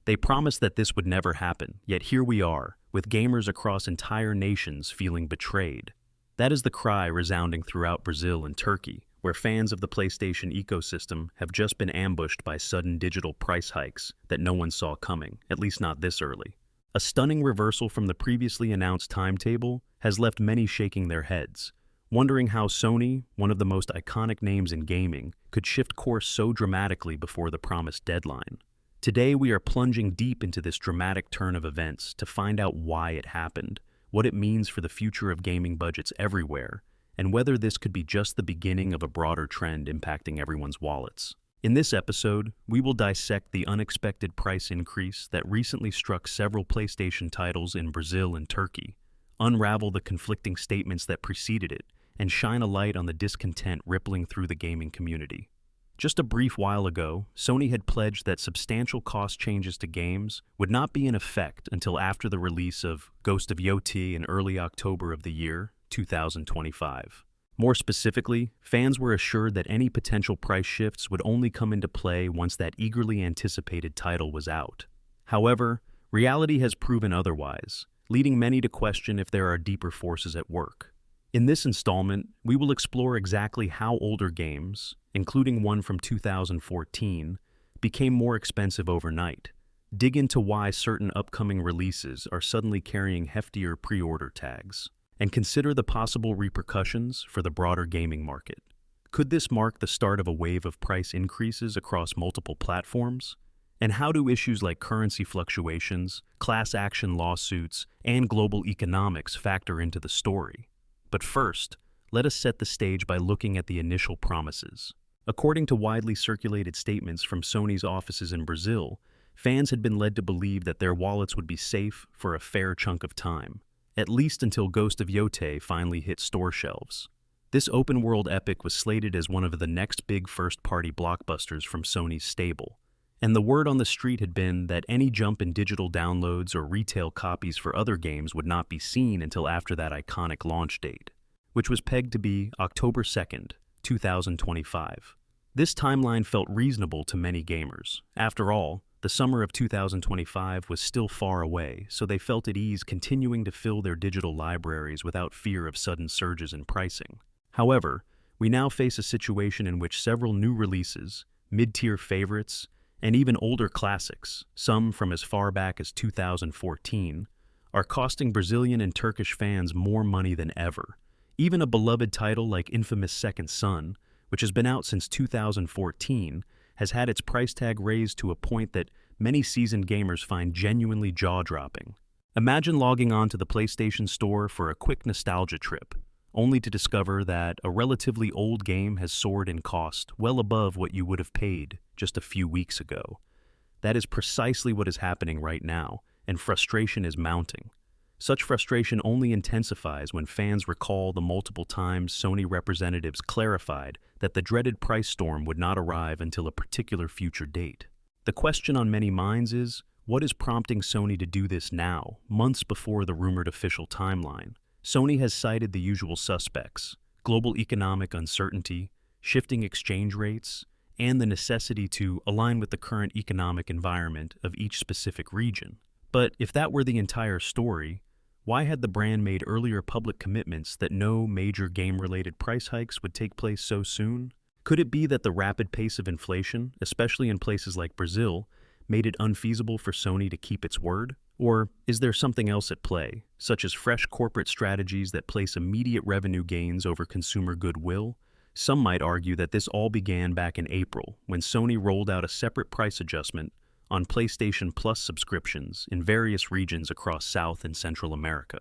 They promised that this would never happen, yet here we are, with gamers across entire nations feeling betrayed. That is the cry resounding throughout Brazil and Turkey, where fans of the PlayStation ecosystem have just been ambushed by sudden digital price hikes that no one saw coming, at least not this early. A stunning reversal from the previously announced timetable has left many shaking their heads, wondering how Sony, one of the most iconic names in gaming, could shift course so dramatically before the promised deadline. Today we are plunging deep into this dramatic turn of events to find out why it happened, what it means for the future of gaming budgets everywhere, and whether this could be just the beginning of a broader trend impacting everyone's wallets. In this episode, we will dissect the unexpected price increase that recently struck several PlayStation titles in Brazil and Turkey, unravel the conflicting statements that preceded it, and shine a light on the discontent rippling through the gaming community. Just a brief while ago, Sony had pledged that substantial cost changes to games would not be in effect until after the release of Ghost of Yoti in early October of the year 2025. More specifically, fans were assured that any potential price shifts would only come into play once that eagerly anticipated title was out. However, reality has proven otherwise, leading many to question if there are deeper forces at work. In this installment, we will explore exactly how older games, including one from 2014, became more expensive overnight, dig into why certain upcoming releases are suddenly carrying heftier pre-order tags, and consider the possible repercussions for the broader gaming market. Could this mark the start of a wave of price increases across multiple platforms? And how do issues like currency fluctuations, class action lawsuits, and global economics factor into the story? But first, let us set the stage by looking at the initial promises. According to widely circulated statements from Sony's offices in Brazil, fans had been led to believe that their wallets would be safe for a fair chunk of time, at least until Ghost of Yoti finally hit store shelves. This open-world epic was slated as one of the next big first-party blockbusters from Sony's stable, and the word on the street had been that any jump in digital downloads or retail copies for other games would not be seen until after that iconic launch date, which was pegged to be October 2nd, 2025. This timeline felt reasonable to many gamers. After all, the summer of 2025 was still far away, so they felt at ease continuing to fill their digital libraries without fear of sudden surges in pricing. However, we now face a situation in which several new releases, mid-tier favorites, and even older classics, some from as far back as 2014, are costing Brazilian and Turkish fans more money than ever. Even a beloved title like infamous Second Son, which has been out since 2014, has had its price tag raised to a point that many seasoned gamers find genuinely jaw-dropping. Imagine logging on to the PlayStation Store for a quick nostalgia trip, only to discover that a relatively old game has soared in cost well above what you would have paid just a few weeks ago. That is precisely what is happening right now, and frustration is mounting. Such frustration only intensifies when fans recall the multiple times Sony representatives clarified that the dreaded price storm would not arrive until a particular future date. The question on many minds is, what is prompting Sony to do this now, months before the rumored official timeline? Sony has cited the usual suspects: global economic uncertainty, shifting exchange rates, and the necessity to align with the current economic environment of each specific region. But if that were the entire story, why had the brand made earlier public commitments that no major game-related price hikes would take place so soon? Could it be that the rapid pace of inflation, especially in places like Brazil, made it unfeasible for Sony to keep its word? Or is there something else at play, such as fresh corporate strategies that place immediate revenue gains over consumer goodwill? Some might argue that this all began back in April, when Sony rolled out a separate price adjustment on PlayStation Plus subscriptions in various regions across South and Central America.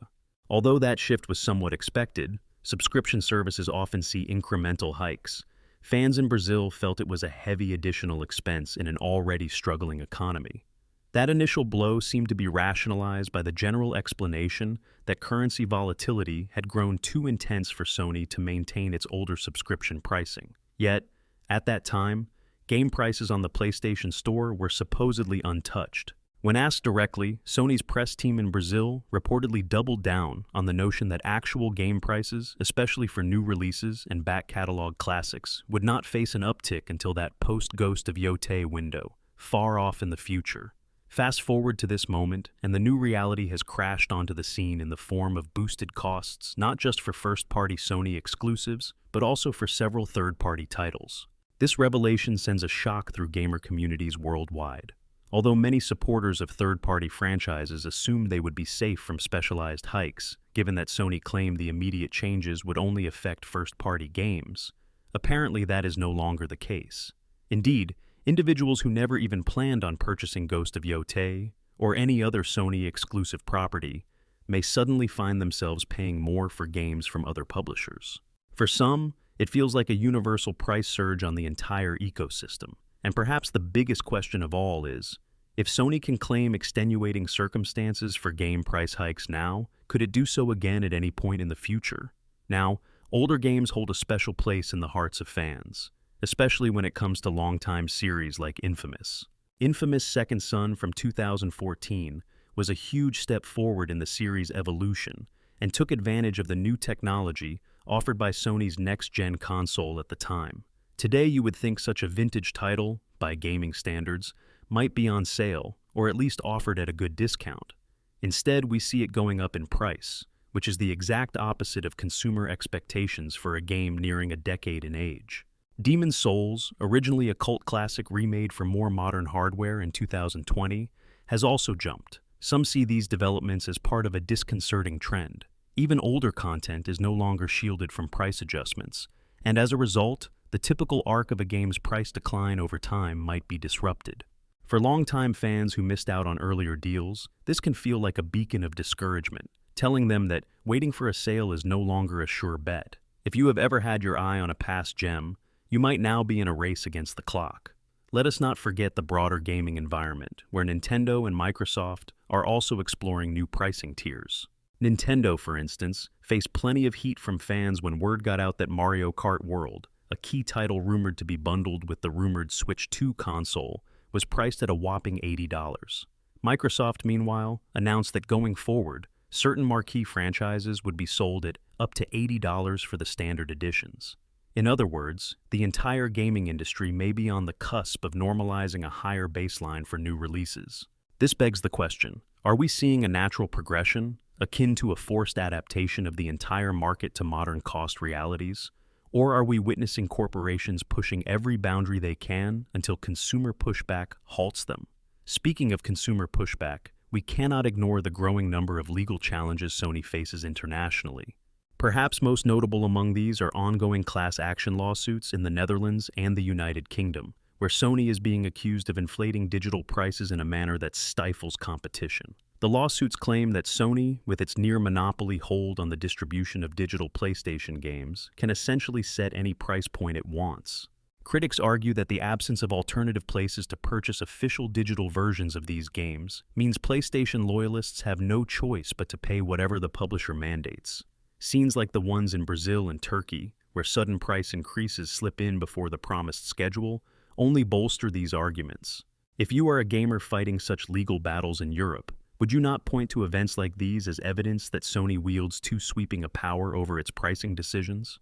Although that shift was somewhat expected, subscription services often see incremental hikes. Fans in Brazil felt it was a heavy additional expense in an already struggling economy. That initial blow seemed to be rationalized by the general explanation that currency volatility had grown too intense for Sony to maintain its older subscription pricing. Yet, at that time, game prices on the PlayStation Store were supposedly untouched. When asked directly, Sony's press team in Brazil reportedly doubled down on the notion that actual game prices, especially for new releases and back-catalog classics, would not face an uptick until that post-Ghost of Yoti window, far off in the future. Fast forward to this moment, and the new reality has crashed onto the scene in the form of boosted costs, not just for first-party Sony exclusives, but also for several third-party titles. This revelation sends a shock through gamer communities worldwide. Although many supporters of third-party franchises assumed they would be safe from specialized hikes, given that Sony claimed the immediate changes would only affect first-party games, apparently that is no longer the case. Indeed, individuals who never even planned on purchasing Ghost of Yotei or any other Sony-exclusive property may suddenly find themselves paying more for games from other publishers. For some, it feels like a universal price surge on the entire ecosystem. And perhaps the biggest question of all is, if Sony can claim extenuating circumstances for game price hikes now, could it do so again at any point in the future? Now, older games hold a special place in the hearts of fans, especially when it comes to longtime series like Infamous. Infamous Second Son from 2014 was a huge step forward in the series' evolution and took advantage of the new technology offered by Sony's next-gen console at the time. Today, you would think such a vintage title, by gaming standards, might be on sale, or at least offered at a good discount. Instead, we see it going up in price, which is the exact opposite of consumer expectations for a game nearing a decade in age. Demon's Souls, originally a cult classic remade for more modern hardware in 2020, has also jumped. Some see these developments as part of a disconcerting trend. Even older content is no longer shielded from price adjustments, and as a result, the typical arc of a game's price decline over time might be disrupted. For longtime fans who missed out on earlier deals, this can feel like a beacon of discouragement, telling them that waiting for a sale is no longer a sure bet. If you have ever had your eye on a past gem, you might now be in a race against the clock. Let us not forget the broader gaming environment, where Nintendo and Microsoft are also exploring new pricing tiers. Nintendo, for instance, faced plenty of heat from fans when word got out that Mario Kart World, a key title rumored to be bundled with the rumored Switch 2 console, was priced at a whopping $80. Microsoft, meanwhile, announced that going forward, certain marquee franchises would be sold at up to $80 for the standard editions. In other words, the entire gaming industry may be on the cusp of normalizing a higher baseline for new releases. This begs the question, are we seeing a natural progression, akin to a forced adaptation of the entire market to modern cost realities? Or are we witnessing corporations pushing every boundary they can until consumer pushback halts them? Speaking of consumer pushback, we cannot ignore the growing number of legal challenges Sony faces internationally. Perhaps most notable among these are ongoing class action lawsuits in the Netherlands and the United Kingdom, where Sony is being accused of inflating digital prices in a manner that stifles competition. The lawsuits claim that Sony, with its near-monopoly hold on the distribution of digital PlayStation games, can essentially set any price point it wants. Critics argue that the absence of alternative places to purchase official digital versions of these games means PlayStation loyalists have no choice but to pay whatever the publisher mandates. Scenes like the ones in Brazil and Turkey, where sudden price increases slip in before the promised schedule, only bolster these arguments. If you are a gamer fighting such legal battles in Europe, would you not point to events like these as evidence that Sony wields too sweeping a power over its pricing decisions?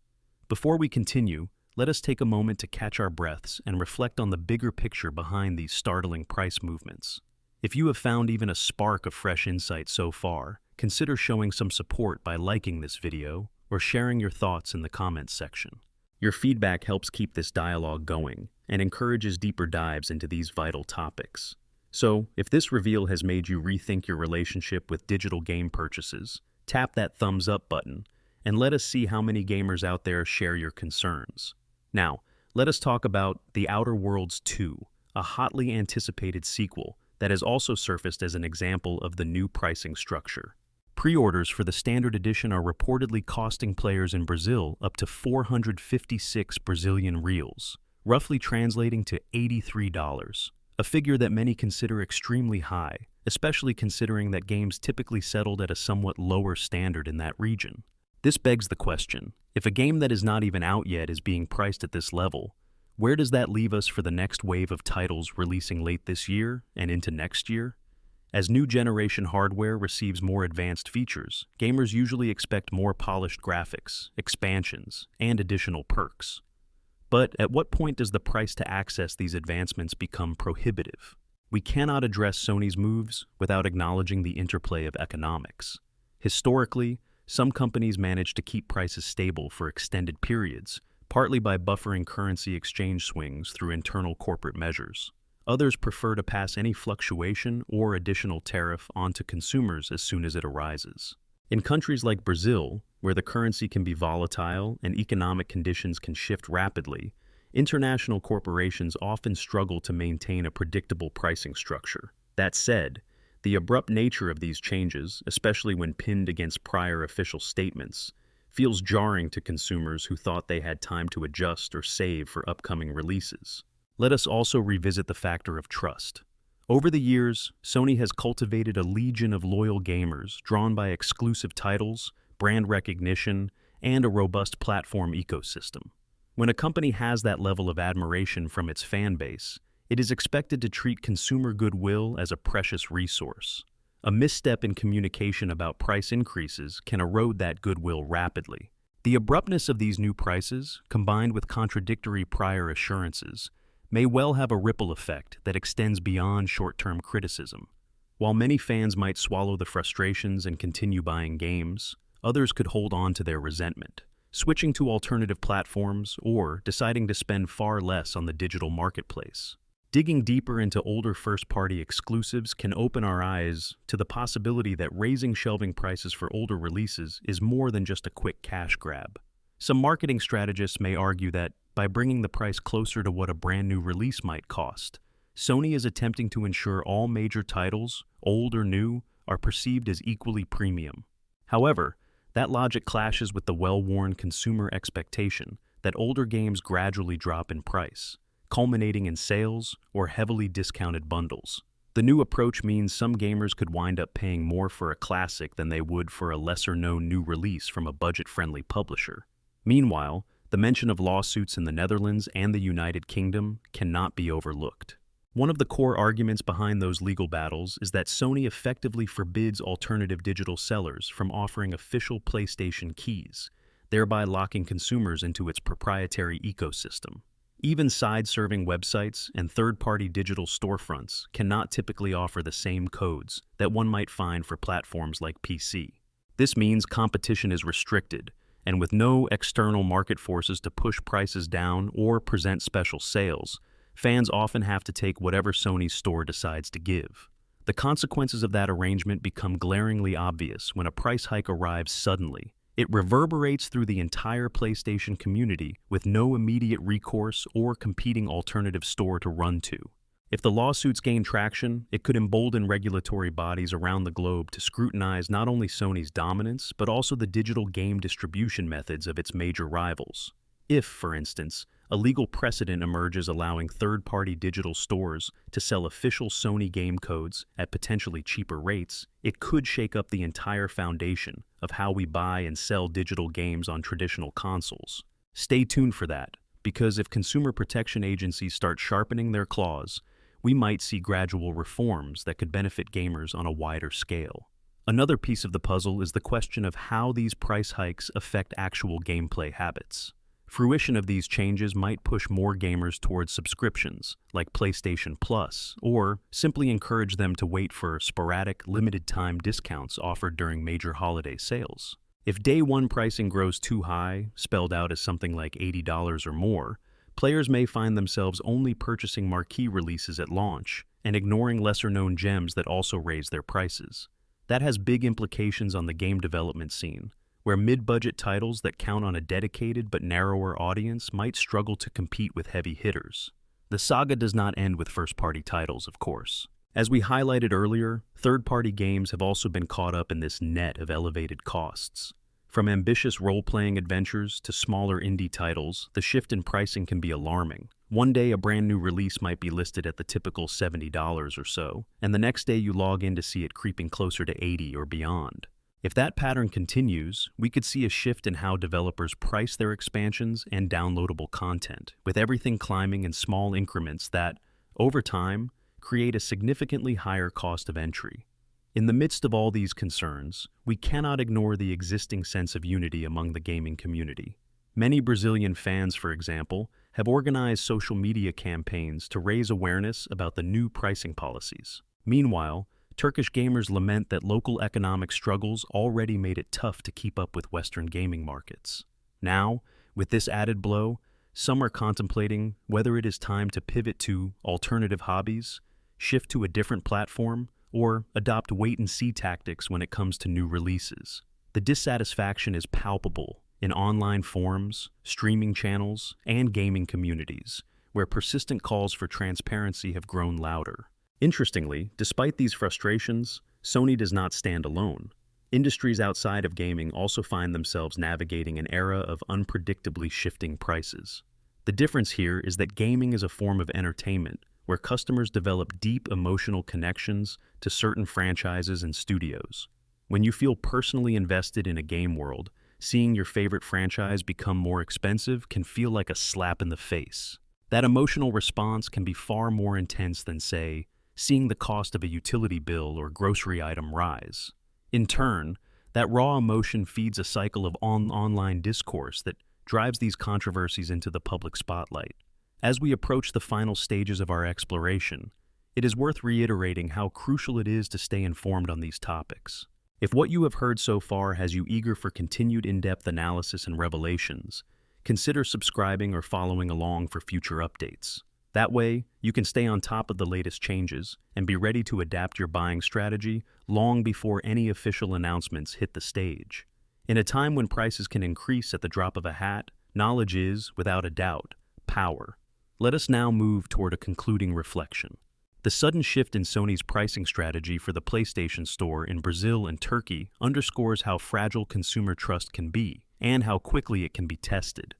Before we continue, let us take a moment to catch our breaths and reflect on the bigger picture behind these startling price movements. If you have found even a spark of fresh insight so far, consider showing some support by liking this video or sharing your thoughts in the comments section. Your feedback helps keep this dialogue going and encourages deeper dives into these vital topics. So, if this reveal has made you rethink your relationship with digital game purchases, tap that thumbs up button and let us see how many gamers out there share your concerns. Now, let us talk about The Outer Worlds 2, a hotly anticipated sequel that has also surfaced as an example of the new pricing structure. Pre-orders for the standard edition are reportedly costing players in Brazil up to 456 Brazilian reals, roughly translating to $83, a figure that many consider extremely high, especially considering that games typically settled at a somewhat lower standard in that region. This begs the question, if a game that is not even out yet is being priced at this level, where does that leave us for the next wave of titles releasing late this year and into next year? As new generation hardware receives more advanced features, gamers usually expect more polished graphics, expansions, and additional perks. But at what point does the price to access these advancements become prohibitive? We cannot address Sony's moves without acknowledging the interplay of economics. Historically, some companies manage to keep prices stable for extended periods, partly by buffering currency exchange swings through internal corporate measures. Others prefer to pass any fluctuation or additional tariff onto consumers as soon as it arises. In countries like Brazil, where the currency can be volatile and economic conditions can shift rapidly, international corporations often struggle to maintain a predictable pricing structure. That said, the abrupt nature of these changes, especially when pinned against prior official statements, feels jarring to consumers who thought they had time to adjust or save for upcoming releases. Let us also revisit the factor of trust. Over the years, Sony has cultivated a legion of loyal gamers drawn by exclusive titles, brand recognition, and a robust platform ecosystem. When a company has that level of admiration from its fan base, it is expected to treat consumer goodwill as a precious resource. A misstep in communication about price increases can erode that goodwill rapidly. The abruptness of these new prices, combined with contradictory prior assurances, may well have a ripple effect that extends beyond short-term criticism. While many fans might swallow the frustrations and continue buying games, others could hold on to their resentment, switching to alternative platforms or deciding to spend far less on the digital marketplace. Digging deeper into older first-party exclusives can open our eyes to the possibility that raising shelving prices for older releases is more than just a quick cash grab. Some marketing strategists may argue that by bringing the price closer to what a brand new release might cost, Sony is attempting to ensure all major titles, old or new, are perceived as equally premium. However, that logic clashes with the well-worn consumer expectation that older games gradually drop in price, culminating in sales or heavily discounted bundles. The new approach means some gamers could wind up paying more for a classic than they would for a lesser-known new release from a budget-friendly publisher. Meanwhile, the mention of lawsuits in the Netherlands and the United Kingdom cannot be overlooked. One of the core arguments behind those legal battles is that Sony effectively forbids alternative digital sellers from offering official PlayStation keys, thereby locking consumers into its proprietary ecosystem. Even side-serving websites and third-party digital storefronts cannot typically offer the same codes that one might find for platforms like PC. This means competition is restricted, and with no external market forces to push prices down or present special sales, fans often have to take whatever Sony's store decides to give. The consequences of that arrangement become glaringly obvious when a price hike arrives suddenly. It reverberates through the entire PlayStation community with no immediate recourse or competing alternative store to run to. If the lawsuits gain traction, it could embolden regulatory bodies around the globe to scrutinize not only Sony's dominance, but also the digital game distribution methods of its major rivals. If, for instance, a legal precedent emerges allowing third-party digital stores to sell official Sony game codes at potentially cheaper rates, it could shake up the entire foundation of how we buy and sell digital games on traditional consoles. Stay tuned for that, because if consumer protection agencies start sharpening their claws, we might see gradual reforms that could benefit gamers on a wider scale. Another piece of the puzzle is the question of how these price hikes affect actual gameplay habits. Fruition of these changes might push more gamers towards subscriptions, like PlayStation Plus, or simply encourage them to wait for sporadic, limited-time discounts offered during major holiday sales. If day one pricing grows too high, spelled out as something like $80 or more, players may find themselves only purchasing marquee releases at launch and ignoring lesser-known gems that also raise their prices. That has big implications on the game development scene, where mid-budget titles that count on a dedicated but narrower audience might struggle to compete with heavy hitters. The saga does not end with first-party titles, of course. As we highlighted earlier, third-party games have also been caught up in this net of elevated costs. From ambitious role-playing adventures to smaller indie titles, the shift in pricing can be alarming. One day a brand new release might be listed at the typical $70 or so, and the next day you log in to see it creeping closer to $80 or beyond. If that pattern continues, we could see a shift in how developers price their expansions and downloadable content, with everything climbing in small increments that, over time, create a significantly higher cost of entry. In the midst of all these concerns, we cannot ignore the existing sense of unity among the gaming community. Many Brazilian fans, for example, have organized social media campaigns to raise awareness about the new pricing policies. Meanwhile, Turkish gamers lament that local economic struggles already made it tough to keep up with Western gaming markets. Now, with this added blow, some are contemplating whether it is time to pivot to alternative hobbies, shift to a different platform, or adopt wait-and-see tactics when it comes to new releases. The dissatisfaction is palpable in online forums, streaming channels, and gaming communities, where persistent calls for transparency have grown louder. Interestingly, despite these frustrations, Sony does not stand alone. Industries outside of gaming also find themselves navigating an era of unpredictably shifting prices. The difference here is that gaming is a form of entertainment where customers develop deep emotional connections to certain franchises and studios. When you feel personally invested in a game world, seeing your favorite franchise become more expensive can feel like a slap in the face. That emotional response can be far more intense than, say, seeing the cost of a utility bill or grocery item rise. In turn, that raw emotion feeds a cycle of online discourse that drives these controversies into the public spotlight. As we approach the final stages of our exploration, it is worth reiterating how crucial it is to stay informed on these topics. If what you have heard so far has you eager for continued in-depth analysis and revelations, consider subscribing or following along for future updates. That way, you can stay on top of the latest changes and be ready to adapt your buying strategy long before any official announcements hit the stage. In a time when prices can increase at the drop of a hat, knowledge is, without a doubt, power. Let us now move toward a concluding reflection. The sudden shift in Sony's pricing strategy for the PlayStation Store in Brazil and Turkey underscores how fragile consumer trust can be and how quickly it can be tested.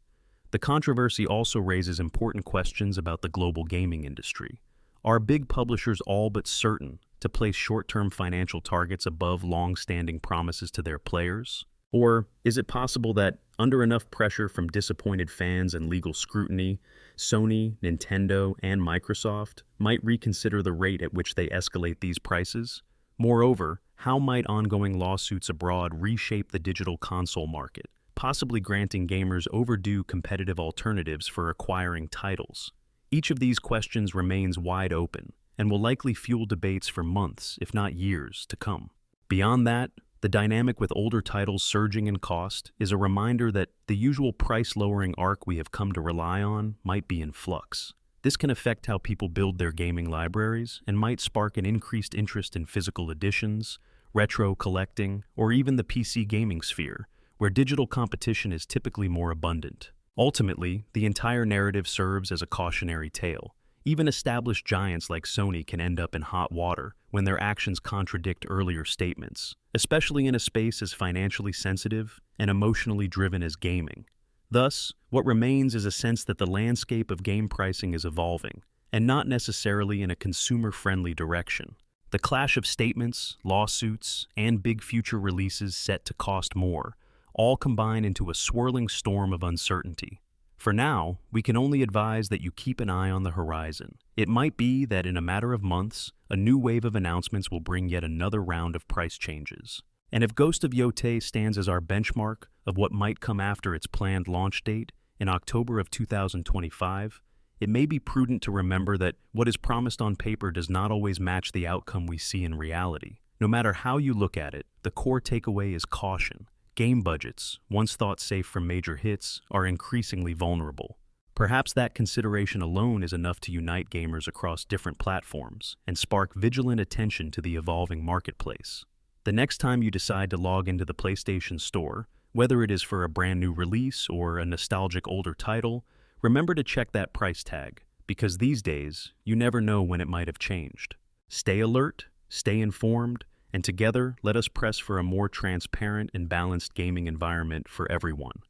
The controversy also raises important questions about the global gaming industry. Are big publishers all but certain to place short-term financial targets above long-standing promises to their players? Or is it possible that, under enough pressure from disappointed fans and legal scrutiny, Sony, Nintendo, and Microsoft might reconsider the rate at which they escalate these prices? Moreover, how might ongoing lawsuits abroad reshape the digital console market, possibly granting gamers overdue competitive alternatives for acquiring titles? Each of these questions remains wide open and will likely fuel debates for months, if not years, to come. Beyond that, the dynamic with older titles surging in cost is a reminder that the usual price-lowering arc we have come to rely on might be in flux. This can affect how people build their gaming libraries and might spark an increased interest in physical editions, retro collecting, or even the PC gaming sphere, where digital competition is typically more abundant. Ultimately, the entire narrative serves as a cautionary tale. Even established giants like Sony can end up in hot water when their actions contradict earlier statements, especially in a space as financially sensitive and emotionally driven as gaming. Thus, what remains is a sense that the landscape of game pricing is evolving, and not necessarily in a consumer-friendly direction. The clash of statements, lawsuits, and big future releases set to cost more all combine into a swirling storm of uncertainty. For now, we can only advise that you keep an eye on the horizon. It might be that in a matter of months, a new wave of announcements will bring yet another round of price changes. And if Ghost of Yotei stands as our benchmark of what might come after its planned launch date in October of 2025, it may be prudent to remember that what is promised on paper does not always match the outcome we see in reality. No matter how you look at it, the core takeaway is caution. Game budgets, once thought safe from major hits, are increasingly vulnerable. Perhaps that consideration alone is enough to unite gamers across different platforms and spark vigilant attention to the evolving marketplace. The next time you decide to log into the PlayStation Store, whether it is for a brand new release or a nostalgic older title, remember to check that price tag, because these days, you never know when it might have changed. Stay alert, stay informed, and together, let us press for a more transparent and balanced gaming environment for everyone.